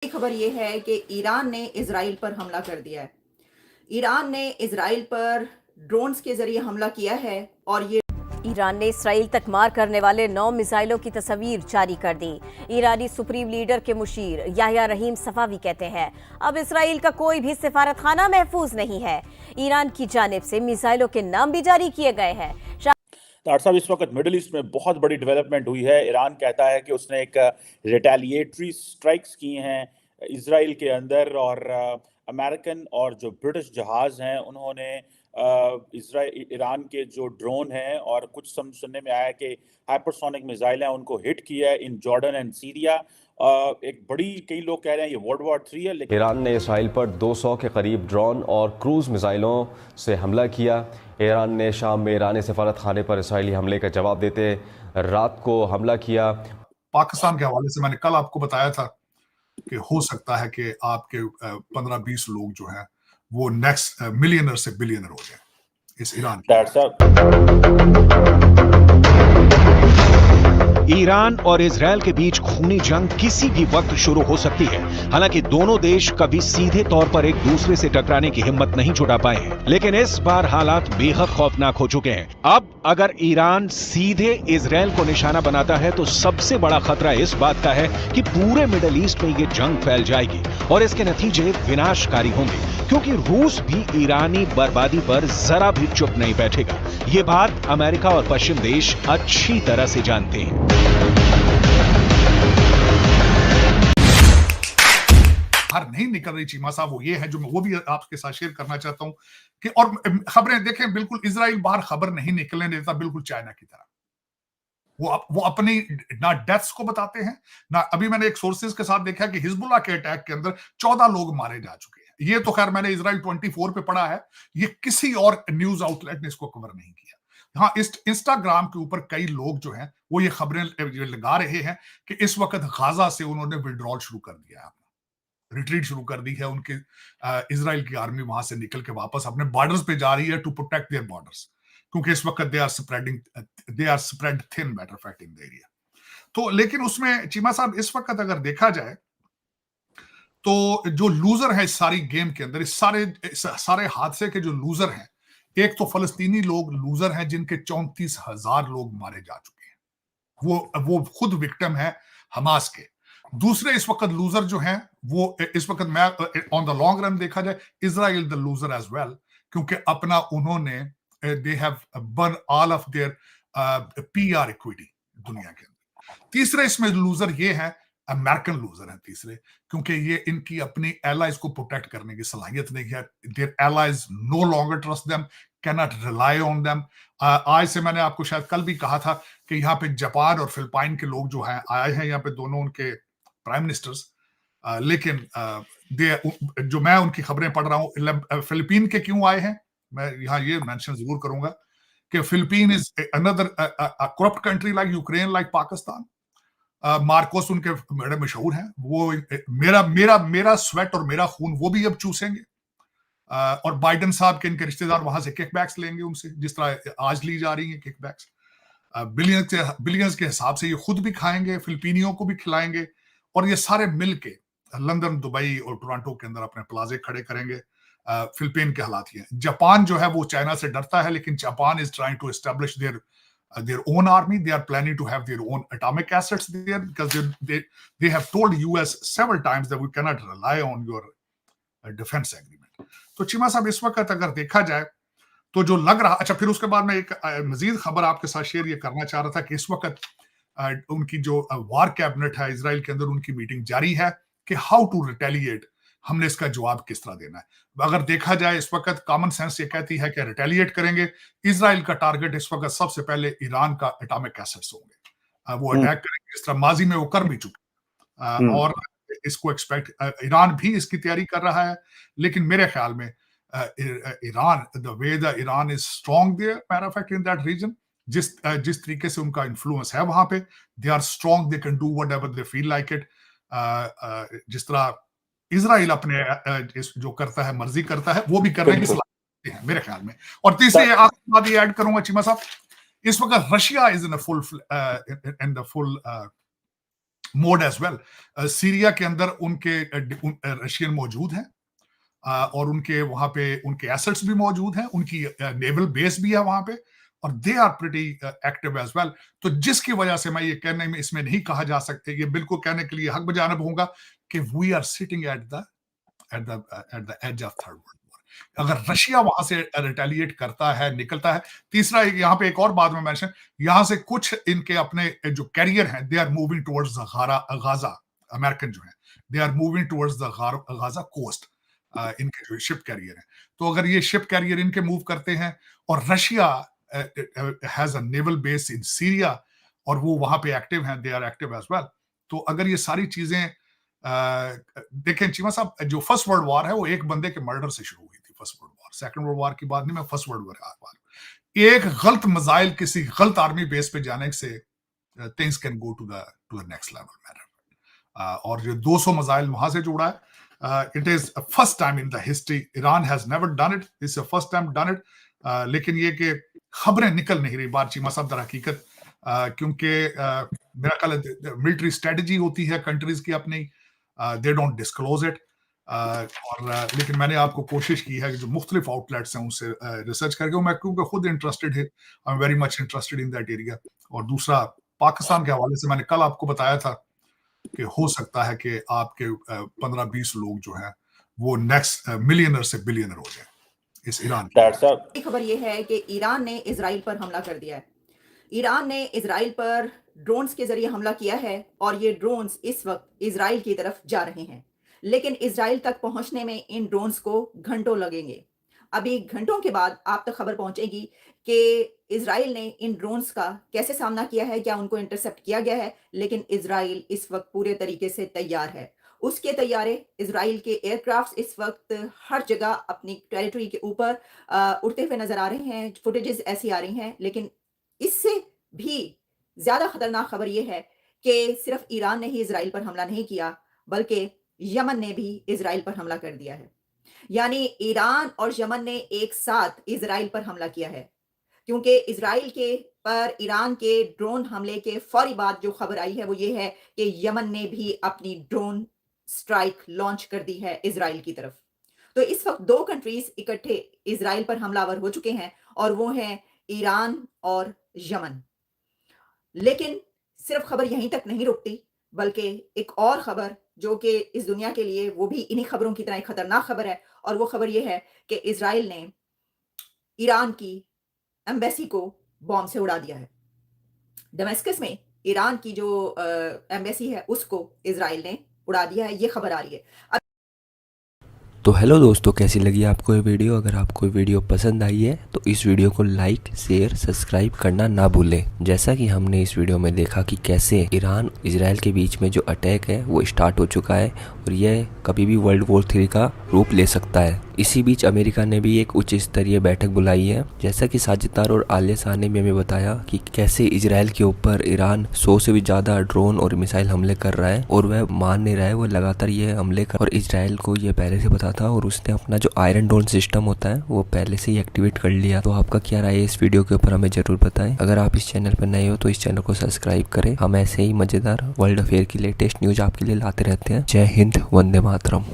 खबर ये है कि ईरान ने इजराइल पर हमला कर दिया है। ईरान ने इजराइल पर ड्रोन्स के जरिए हमला किया है और ये ईरान ने इसराइल तक मार करने वाले 9 मिसाइलों की तस्वीर जारी कर दी। ईरानी सुप्रीम लीडर के मुशीर याह्या रहीम सफावी कहते हैं अब इसराइल का कोई भी सिफारत खाना महफूज नहीं है। ईरान की जानिब से मिसाइलों के नाम भी जारी किए गए हैं। डॉक्टर साहब, इस वक्त मिडिल ईस्ट में बहुत बड़ी डेवलपमेंट हुई है। ईरान कहता है कि उसने एक रिटेलिएटरी स्ट्राइक्स की हैं इसराइल के अंदर, और अमेरिकन और जो ब्रिटिश जहाज़ हैं उन्होंने ईरान के जो ड्रोन हैं और कुछ सुनने में आया है कि हाइपरसोनिक मिसाइल हैं उनको हिट किया है इन जॉर्डन एंड सीरिया। एक बड़ी, कई लोग कह रहे हैं ये वर्ल्ड वॉर 3 है। लेकिन ईरान ने इसराइल पर 200 के करीब ड्रोन और क्रूज मिसाइलों से हमला किया। ईरान ने शाम में ईरानी सफारत खाने पर इसराइली हमले का जवाब देते रात को हमला किया। पाकिस्तान के हवाले से मैंने कल आपको बताया था कि हो सकता है कि आपके 15-20 लोग जो हैं वो नेक्स्ट मिलियनर से बिलियनर हो जाए इस ईरान ईरान और इजरायल के बीच खूनी जंग किसी भी वक्त शुरू हो सकती है। हालांकि दोनों देश कभी सीधे तौर पर एक दूसरे से टकराने की हिम्मत नहीं जुटा पाए हैं, लेकिन इस बार हालात बेहद खौफनाक हो चुके हैं। अब अगर ईरान सीधे इजरायल को निशाना बनाता है तो सबसे बड़ा खतरा इस बात का है कि पूरे मिडिल ईस्ट में ये जंग फैल जाएगी और इसके नतीजे विनाशकारी होंगे, क्योंकि रूस भी ईरानी बर्बादी पर जरा भी चुप नहीं बैठेगा। ये बात अमेरिका और पश्चिम देश अच्छी तरह से जानते हैं। बाहर नहीं निकल रही चीमा साहब, वो ये है जो मैं वो भी आपके साथ शेयर करना चाहता हूं कि, और खबरें देखें, बिल्कुल इजराइल बाहर खबर नहीं निकलने देता, बिल्कुल चाइना की तरह। वो अपनी ना डेथ्स को बताते हैं ना। अभी मैंने एक सोर्सेज के साथ देखा कि हिजबुल्लाह के अटैक के अंदर 14 लोग मारे जा चुके हैं। ये तो खैर मैंने इजराइल 24 पे पढ़ा है, ये किसी और न्यूज आउटलेट ने इसको कवर नहीं किया। हाँ, इंस्टाग्राम के ऊपर कई लोग जो हैं वो ये खबरें लगा रहे हैं कि इस वक्त गाजा से उन्होंने विड्रॉल शुरू कर दिया है, रिट्रीट शुरू कर दी है। उनके इजराइल की आर्मी वहां से निकल के वापस अपने बॉर्डर्स पे जा रही है टू प्रोटेक्ट देयर बॉर्डर्स, क्योंकि इस वक्त they are spread thin, matter fact in the area. तो लेकिन उसमें चीमा साहब इस वक्त अगर देखा जाए तो जो लूजर है इस सारी गेम के अंदर, इस सारे हादसे के जो लूजर हैं, एक तो फलस्तीनी लोग लूजर हैं जिनके 34,000 लोग मारे जा चुके हैं। वो खुद विक्टिम है हमास के। दूसरे इस वक्त लूजर जो हैं वो इस वक्त, मैं ऑन द लॉन्ग रन देखा जाए, Israel the loser as well, क्योंकि अपना उन्होंने they have burn all of their PR equity दुनिया के अंदर। तीसरे इसमें लूजर ये है, अमेरिकन लूजर है तीसरे, क्योंकि ये इनकी अपनी एलाइज को प्रोटेक्ट करने की सलाहियत नहीं है। Their allies no longer trust them, cannot rely on them. आज से मैंने आपको शायद कल भी कहा था कि यहाँ पे जापान और फिलिपाइन के लोग जो हैं आए हैं यहाँ पे, दोनों उनके प्राइम मिनिस्टर्स, लेकिन जो मैं उनकी खबरें पढ़ रहा हूँ, फिलिपीन के क्यों आए हैं, मैं यहाँ ये मेंशन जरूर करूंगा कि Philippine is another corrupt country like Ukraine, like Pakistan. Marcos उनके बड़े मशहूर हैं, वो मेरा स्वेट और मेरा खून वो भी अब चूसेंगे, और बाइडेन साहब के इनके रिश्तेदार वहां से किकबैक्स लेंगे उनसे, जिस तरह आज ली जा रही है किकबैक्स। बिलियंस के हिसाब से ये खुद भी खाएंगे, फिलिपीनियों को भी खिलाएंगे, और ये सारे मिलके लंदन, दुबई और टोरंटो के अंदर अपने प्लाजे खड़े करेंगे। फिलिपीन के हालात ये। जापान जो है वो चाइना से डरता है, लेकिन Japan is trying to establish their own army. They are planning to have their own atomic assets there, because they have told US several times that we cannot rely on your defense agreement. तो चीमा साहब इस वक्त अगर देखा जाए तो जो लग रहा, अच्छा, फिर उसके बाद मैं एक मजीद खबर आपके साथ शेयर ये करना चाह रहा था कि इस वक्त उनकी जो वार कैबिनेट है इसराइल के अंदर, उनकी मीटिंग जारी है कि हाउ टू रिटेलिएट, हमने इसका जवाब किस तरह देना है। अगर देखा जाए इस वक्त कॉमन सेंस ये कहती है कि रिटेलिएट करेंगे। इजराइल का टारगेट इस वक्त सबसे पहले ईरान का एटॉमिक एसेट्स होंगे, वो अटैक करेंगे, इस तरह माजी में वो कर भी चुके, और इसको एक्सपेक्ट ईरान भी इसकी तैयारी कर रहा है। लेकिन मेरे ख्याल में Iran, the way the Iran is strong there, matter of fact in that region, जिस तरीके से उनका इन्फ्लुएंस है वहां पे, they are strong, they can do whatever they feel like it. जिस तरह इजराइल अपने जो करता है, मर्जी करता है, वो भी करने की सलाह है मेरे ख्याल में। और तीसरी आपके बाद ये ऐड करूंगा चीमा साहब, इस वक्त Russia is in the full mode as well. Syria के अंदर उनके रशियन मौजूद हैं और उनके वहां पे उनके एसेट्स भी मौजूद हैं, उनकी नेवल बेस भी है वहां पे, और they are pretty active as well. तो जिसकी वजह से मैं ये कहने में इसमें नहीं कहा जा सकते, ये बिल्कुल कहने के लिए हक बजानब होगा कि we are sitting at the edge of third world war. अगर रशिया वहां से रिटेलिएट करता है, निकलता है। तीसरा यहाँ पे एक और बात में मेंशन, यहाँ से कुछ इनके अपने जो कैरियर हैं, they are moving towards Gaza. American जो है, they are moving towards the Gaza coast. इनके जो शिप कैरियर हैं, तो अगर ये शिप कैरियर इनके मूव करते हैं, और Russia has a naval base in Syria, और वो वहां पे एक्टिव हैं, they are active as well. तो अगर ये सारी चीजें देखें चीमा साहब, जो फर्स्ट वर्ल्ड वॉर है वो एक बंदे के मर्डर से शुरू हुई थी। First world war, second world war की बात नहीं, मैं फर्स्ट वर्ल्ड वॉर। एक गलत मिसाइल किसी गलत आर्मी बेस पे जाने से things can go to the next level. और जो 200 मिसाइल वहां से जुड़ा है, it is a first time in the history. Iran has never done it. This is the first time done it. लेकिन ये कि खबरें निकल नहीं रही बात चीमा साहब दर हकीकत, क्योंकि मेरा ख्याल है मिलिट्री स्ट्रेटजी होती है कंट्रीज की अपनी, दे डोंट डिस्क्लोज इट। और लेकिन मैंने आपको कोशिश की है कि जो मुख्तलिफ आउटलेट्स हैं उनसे रिसर्च करके, मैं क्योंकि खुद इंटरेस्टेड है, I am very much interested in that area. और दूसरा, पाकिस्तान के हवाले से मैंने कल आपको बताया था कि हो सकता है कि आपके 15-20 लोग जो हैं वो नेक्स्ट मिलियनर से बिलियनर हो जाए इस ईरान की। खबर ये है कि ईरान ने इजराइल पर हमला कर दिया है। ईरान ने इजराइल पर ड्रोन्स के जरिए हमला किया है, और ये ड्रोन्स इस वक्त इजराइल की तरफ जा रहे हैं, लेकिन इजराइल तक पहुंचने में इन ड्रोन्स को घंटों लगेंगे। अभी घंटों के बाद आप तक खबर पहुंचेगी कि इजराइल ने इन ड्रोन्स का कैसे सामना किया है, क्या उनको इंटरसेप्ट किया गया है। लेकिन इजराइल इस वक्त पूरे तरीके से तैयार है। उसके तैयारे इजराइल के एयरक्राफ्ट इस वक्त हर जगह अपनी टेरिटरी के ऊपर उड़ते हुए नजर आ रहे हैं। फुटेजेस ऐसी आ रही हैं, लेकिन इससे भी ज्यादा खतरनाक खबर यह है कि सिर्फ ईरान ने ही इजराइल पर हमला नहीं किया, बल्कि यमन ने भी इजराइल पर हमला कर दिया है। यानी ईरान और यमन ने एक साथ इजराइल पर हमला किया है, क्योंकि इजराइल के पर ईरान के ड्रोन हमले के फौरी बाद जो खबर आई है वो ये है कि यमन ने भी अपनी ड्रोन स्ट्राइक लॉन्च कर दी है इजराइल की तरफ। तो इस वक्त 2 कंट्रीज इकट्ठे इजराइल पर हमलावर हो चुके हैं, और वो हैं ईरान और यमन। लेकिन सिर्फ खबर यहीं तक नहीं रुकती, बल्कि एक और खबर जो कि इस दुनिया के लिए वो भी इन्हीं खबरों की तरह एक खतरनाक खबर है, और वो खबर ये है कि इजराइल ने ईरान की एम्बेसी को बॉम्ब से उड़ा दिया है। दमेस्कस में ईरान की जो एम्बेसी है उसको इजराइल ने उड़ा दिया है, ये खबर आ रही है। तो हेलो दोस्तों, कैसी लगी आपको ये वीडियो? अगर आपको ये वीडियो पसंद आई है तो इस वीडियो को लाइक, शेयर, सब्सक्राइब करना ना भूलें। जैसा कि हमने इस वीडियो में देखा कि कैसे ईरान इजराइल के बीच में जो अटैक है वो स्टार्ट हो चुका है, और यह कभी भी वर्ल्ड वॉर 3 का रूप ले सकता है। इसी बीच अमेरिका ने भी एक उच्च स्तरीय बैठक बुलाई है। जैसा कि साजिद और आलिया शाह ने भी हमें बताया कि कैसे इजराइल के ऊपर ईरान 100 से भी ज्यादा ड्रोन और मिसाइल हमले कर रहा है, और वह मान नहीं रहा है, वो लगातार ये हमले कर, और इजराइल को ये पहले से पता था, और उसने अपना जो आयरन डोम सिस्टम होता है वो पहले से ही एक्टिवेट कर लिया। तो आपका क्या राय है इस वीडियो के ऊपर, हमें जरूर बताएं। अगर आप इस चैनल पर नए हो तो इस चैनल को सब्सक्राइब करें। हम ऐसे ही मजेदार वर्ल्ड अफेयर की लेटेस्ट न्यूज आपके लिए लाते रहते हैं। जय हिंद, वंदे मातरम।